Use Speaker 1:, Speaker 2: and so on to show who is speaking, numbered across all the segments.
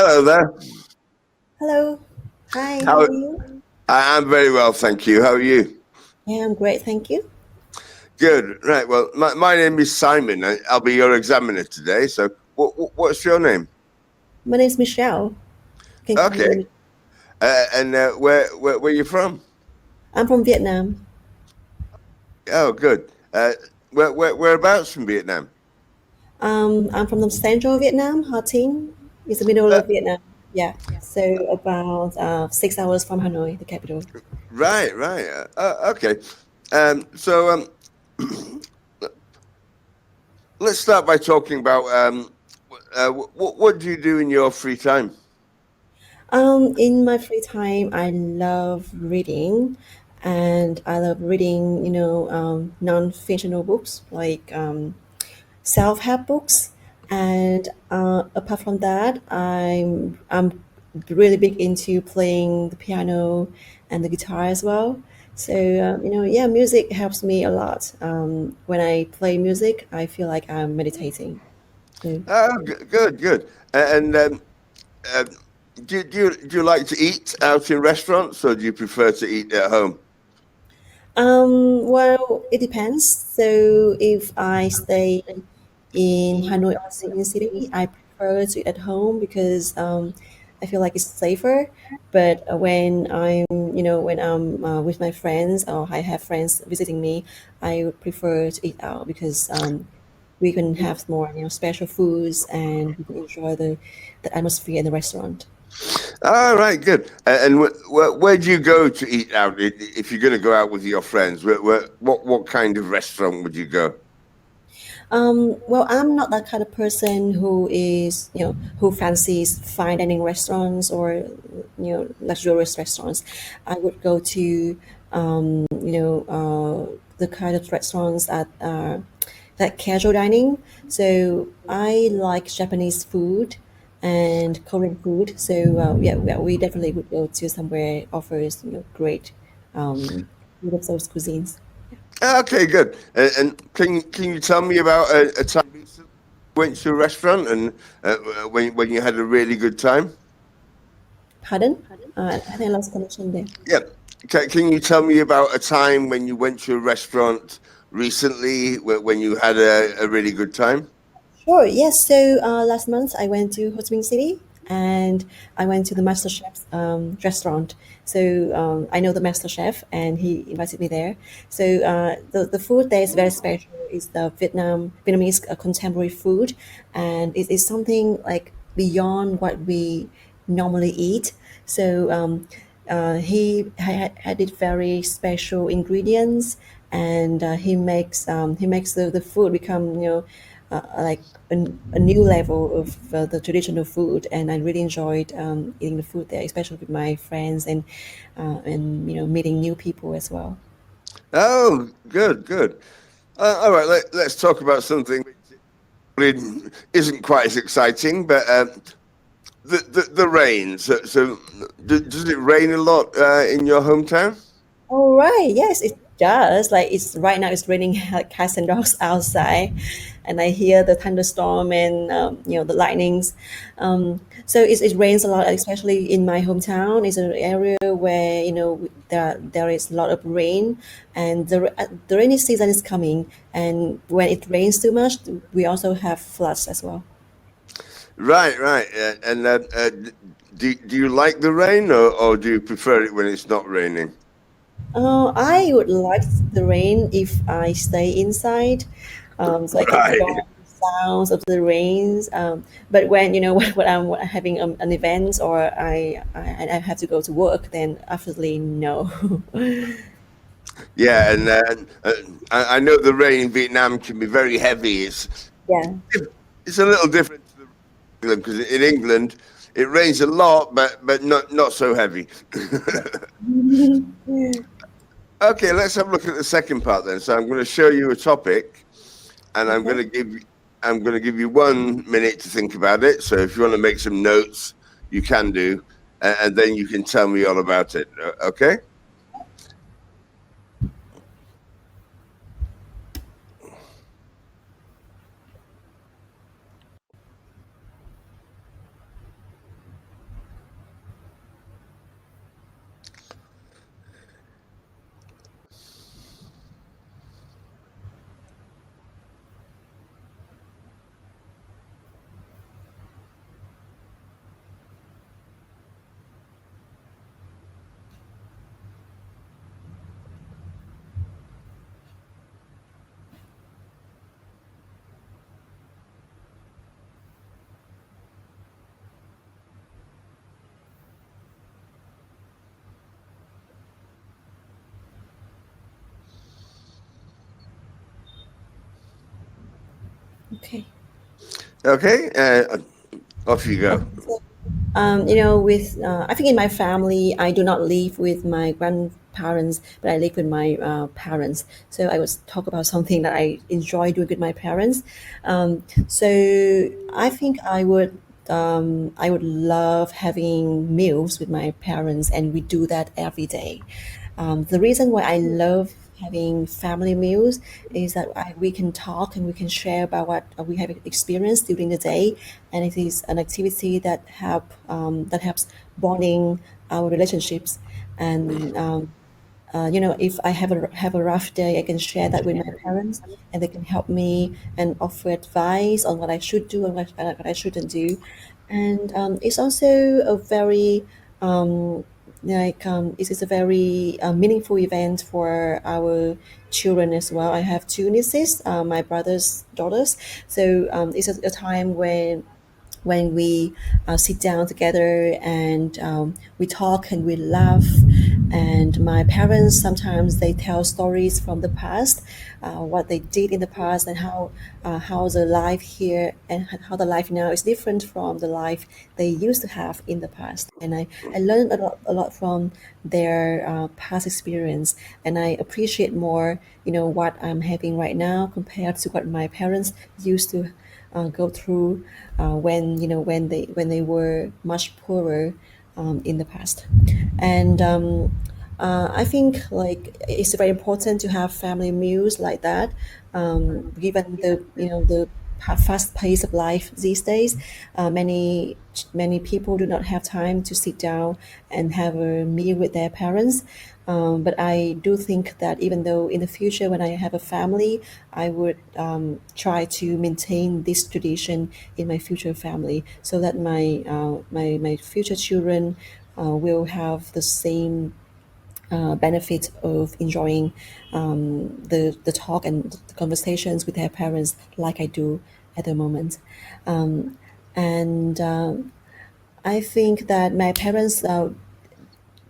Speaker 1: Hello there.
Speaker 2: Hello. Hi, how
Speaker 1: How
Speaker 2: are you?
Speaker 1: I'm very well, thank you. How are you?
Speaker 2: Yeah, I'm great, thank you.
Speaker 1: Good. Right. Well, my name is Simon. I'll be your examiner today. So, what's your name?
Speaker 2: My name is Michelle. You can call
Speaker 1: Okay.
Speaker 2: me.
Speaker 1: And where you from?
Speaker 2: I'm from Vietnam.
Speaker 1: Oh, good. Whereabouts from Vietnam?
Speaker 2: I'm from the central Vietnam, Hà Tĩnh. It's the middle
Speaker 1: Uh,
Speaker 2: of Vietnam. Yeah. So about 6 hours from Hanoi, the capital.
Speaker 1: right. Right. Okay. So let's start by talking about what do you do in your free time?
Speaker 2: In my free time, I love reading, and I love reading, non-fictional books like self-help books, and apart from that, I'm really big into playing the piano and the guitar as well. So yeah, music helps me a lot. When I play music, I feel like I'm meditating. So
Speaker 1: Oh, good, good. And uh, do you like to eat out in restaurants, or do you prefer to eat at home?
Speaker 2: well, it depends. So if I stay in Hanoi or Sydney City, I prefer to eat at home because I feel like it's safer. But when I'm with my friends or I have friends visiting me, I would prefer to eat out because we can have more special foods and we can enjoy the atmosphere in the restaurant.
Speaker 1: All right, good. And where do you go to eat out if you're going to go out with your friends? What kind of restaurant would you go?
Speaker 2: Well, I'm not that kind of person who is, who fancies fine dining restaurants or, luxurious restaurants. I would go to, the kind of restaurants that are like casual dining. So I like Japanese food and Korean food. So yeah, we definitely would go to somewhere offers, great food of those cuisines.
Speaker 1: Okay, good. And can you tell me about a time recently you went to a restaurant and when you had a really good time?
Speaker 2: Pardon? I think I lost connection there.
Speaker 1: Yeah. Can you tell me about a time when you went to a restaurant recently when you had a really good time?
Speaker 2: Sure. Yes. So last month I went to Ho Chi Minh City and I went to the Master Chef's restaurant. So I know the Master Chef and he invited me there. So the food there is very special. It's the Vietnamese contemporary food, and it is something like beyond what we normally eat. So he had it very special ingredients, and he makes the food become like a new level of the traditional food, and I really enjoyed eating the food there, especially with my friends and meeting new people as well.
Speaker 1: Oh, good, good. All right, let's talk about something which isn't quite as exciting, but the rain. So does it rain a lot in your hometown?
Speaker 2: All right. Yes, it does. Like it's right now. It's raining like cats and dogs outside, and I hear the thunderstorm and the lightnings. So it rains a lot, especially in my hometown. It's an area where there is a lot of rain, and the rainy season is coming. And when it rains too much, we also have floods as well.
Speaker 1: Right, right. And do you like the rain, or do you prefer it when it's not raining?
Speaker 2: I would like the rain if I stay inside, so I can
Speaker 1: Right.
Speaker 2: enjoy the sounds of the rains. But when when I'm having an event or I have to go to work, then absolutely no.
Speaker 1: Yeah, and I know the rain in Vietnam can be very heavy.
Speaker 2: Yeah.
Speaker 1: It's a little different to England because in England it rains a lot, but not so heavy. Okay, let's have a look at the second part then. So I'm going to show you a topic, and
Speaker 2: Okay.
Speaker 1: I'm going to give you 1 minute to think about it. So if you want to make some notes, you can do, and then you can tell me all about it. Okay?
Speaker 2: Okay.
Speaker 1: Okay, off you go.
Speaker 2: With I think in my family, I do not live with my grandparents, but I live with my parents. So I would talk about something that I enjoy doing with my parents. So I think I would love having meals with my parents, and we do that every day. The reason why I love having family meals is that we can talk and we can share about what we have experienced during the day, and it is an activity that helps bonding our relationships. And if I have a rough day, I can share that with my parents, and they can help me and offer advice on what I should do and what I shouldn't do. And it's also a very it is a very meaningful event for our children as well. I have two nieces, my brother's daughters, so it's a time when we sit down together and we talk and we laugh. And my parents sometimes they tell stories from the past, what they did in the past, and how the life here and how the life now is different from the life they used to have in the past. And I learned a lot from their past experience, and I appreciate more what I'm having right now compared to what my parents used to go through when they were much poorer in the past. And I think like it's very important to have family meals like that, given the fast pace of life these days. Many people do not have time to sit down and have a meal with their parents. But I do think that even though in the future when I have a family, I would try to maintain this tradition in my future family, so that my future children will have the same benefit of enjoying the talk and the conversations with their parents like I do at the moment. Um, and I think that my parents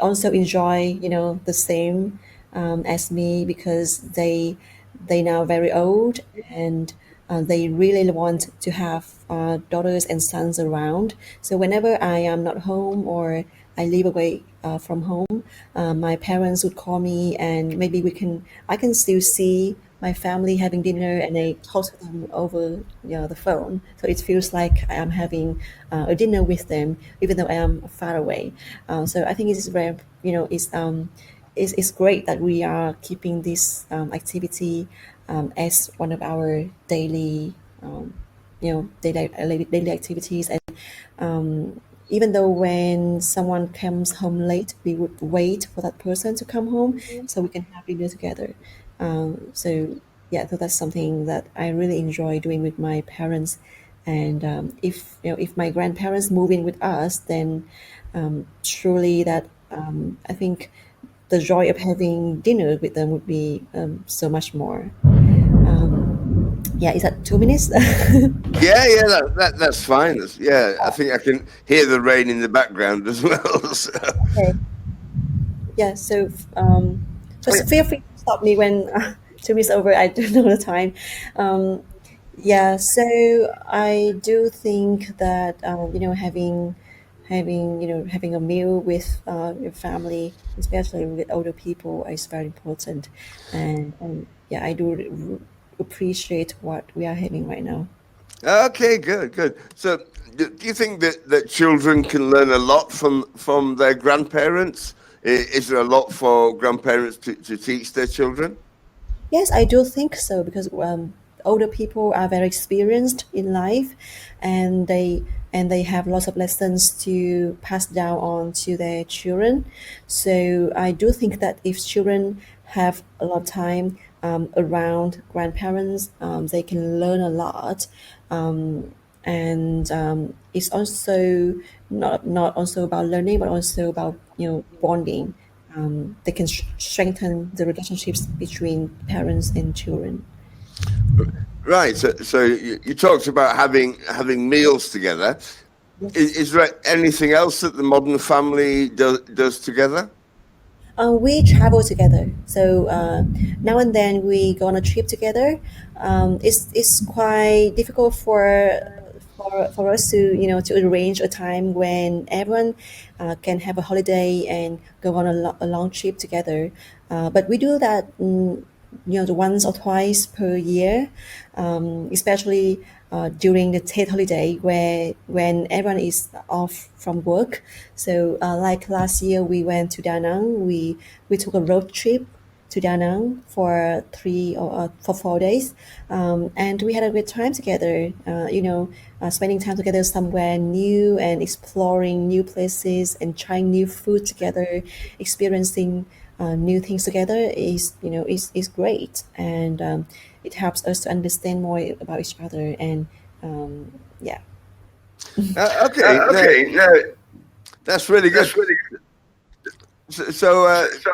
Speaker 2: also enjoy the same as me, because they now very old, and they really want to have daughters and sons around. So whenever I am not home or I live away from home, my parents would call me, and maybe I can still see my family having dinner, and I talk to them over the phone. So it feels like I am having a dinner with them, even though I am far away. So I think it's very, it's great that we are keeping this activity as one of our daily activities. And even though when someone comes home late, we would wait for that person to come home so we can have dinner together. So yeah, so that's something that I really enjoy doing with my parents. And if my grandparents move in with us, then truly that I think the joy of having dinner with them would be so much more. Yeah, is that 2 minutes?
Speaker 1: Yeah, yeah, that's fine. Yeah, I think I can hear the rain in the background as well. So.
Speaker 2: Okay. Yeah, so
Speaker 1: Yeah.
Speaker 2: feel free to stop me when 2 minutes over. I don't know the time. Um, yeah, so I do think that having a meal with your family, especially with older people, is very important. And yeah, I do appreciate what we are having right now.
Speaker 1: Okay, good, good. So, do you think that children can learn a lot from their grandparents? Is there a lot for grandparents to teach their children?
Speaker 2: Yes, I do think so, because older people are very experienced in life, and they have lots of lessons to pass down on to their children. So I do think that if children have a lot of time around grandparents, they can learn a lot. And it's also not also about learning, but also about bonding. They can strengthen the relationships between parents and children.
Speaker 1: Right. So you talked about having meals together.
Speaker 2: Yes.
Speaker 1: Is there anything else that the modern family does together?
Speaker 2: We travel together, so now and then we go on a trip together. It's quite difficult for us to to arrange a time when everyone can have a holiday and go on a long trip together. But we do that. Once or twice per year, especially during the Tet holiday where when everyone is off from work. So like last year we went to Da Nang. We took a road trip to Da Nang for 4 days, and we had a great time together. Spending time together somewhere new and exploring new places and trying new food together, experiencing new things together is great, and it helps us to understand more about each other. And yeah.
Speaker 1: Okay, no,
Speaker 3: Okay, no,
Speaker 1: that's really good.
Speaker 3: that's really good.
Speaker 1: So,
Speaker 3: So,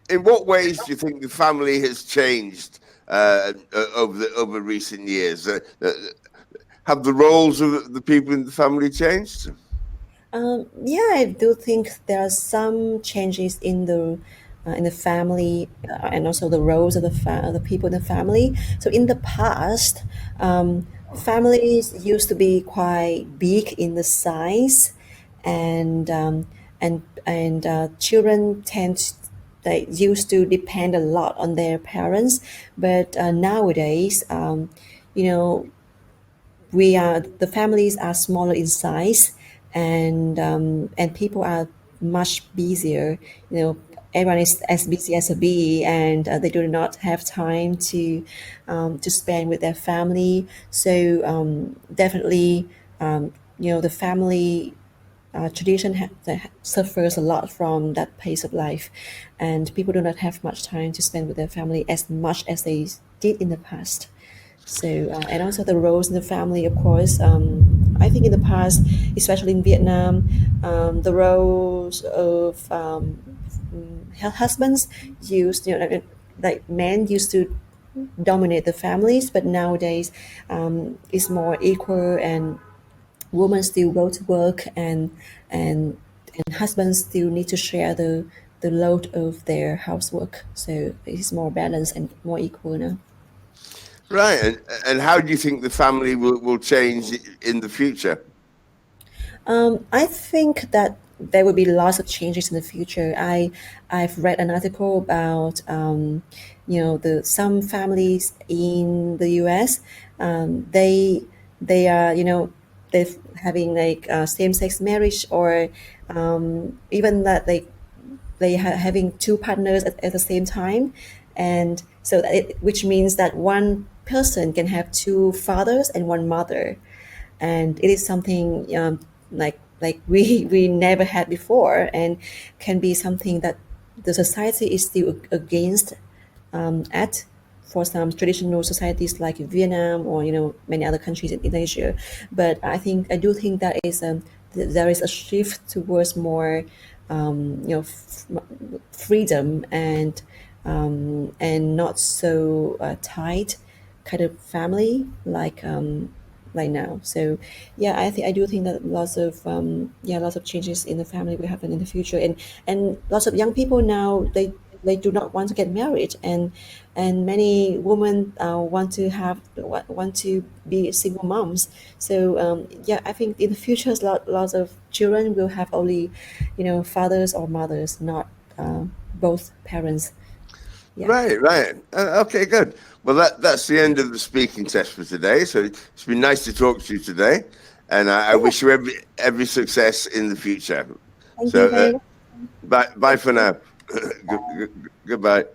Speaker 1: in what ways do you think the family has changed over recent years? Have the roles of the people in the family changed?
Speaker 2: Yeah, I do think there are some changes in the family, and also the roles of the people in the family. So in the past, families used to be quite big in the size, and children they used to depend a lot on their parents. But nowadays, you know, the families are smaller in size, and people are much busier. Everyone is as busy as a bee, and they do not have time to spend with their family. So definitely, the family tradition that suffers a lot from that pace of life, and people do not have much time to spend with their family as much as they did in the past. So, and also the roles in the family, of course. I think in the past, especially in Vietnam, the roles of husbands used, like men used to dominate the families, but nowadays it's more equal, and women still go to work, and husbands still need to share the load of their housework. So it's more balanced and more equal now.
Speaker 1: Right, and how do you think the family will change in the future?
Speaker 2: I think that there will be lots of changes in the future. I've read an article about the some families in the U.S. They are they're having like same sex marriage, or even that having two partners at the same time, and so which means that one person can have two fathers and one mother, and it is something like we never had before, and can be something that the society is still against at for some traditional societies like Vietnam, or many other countries in Asia. But I do think that is there is a shift towards more freedom, and not so tight kind of family like now. So yeah, I do think that lots of changes in the family will happen in the future, and lots of young people now, they do not want to get married, and many women want to be single moms. So yeah, I think in the future lots of children will have only fathers or mothers, not both parents. Yeah.
Speaker 1: Right. Okay, good. Well, that's the end of the speaking test for today. So it's been nice to talk to you today, and I
Speaker 2: Yeah.
Speaker 1: wish you every success in the future.
Speaker 2: Thank
Speaker 1: So
Speaker 2: you very much.
Speaker 1: bye for now. Goodbye.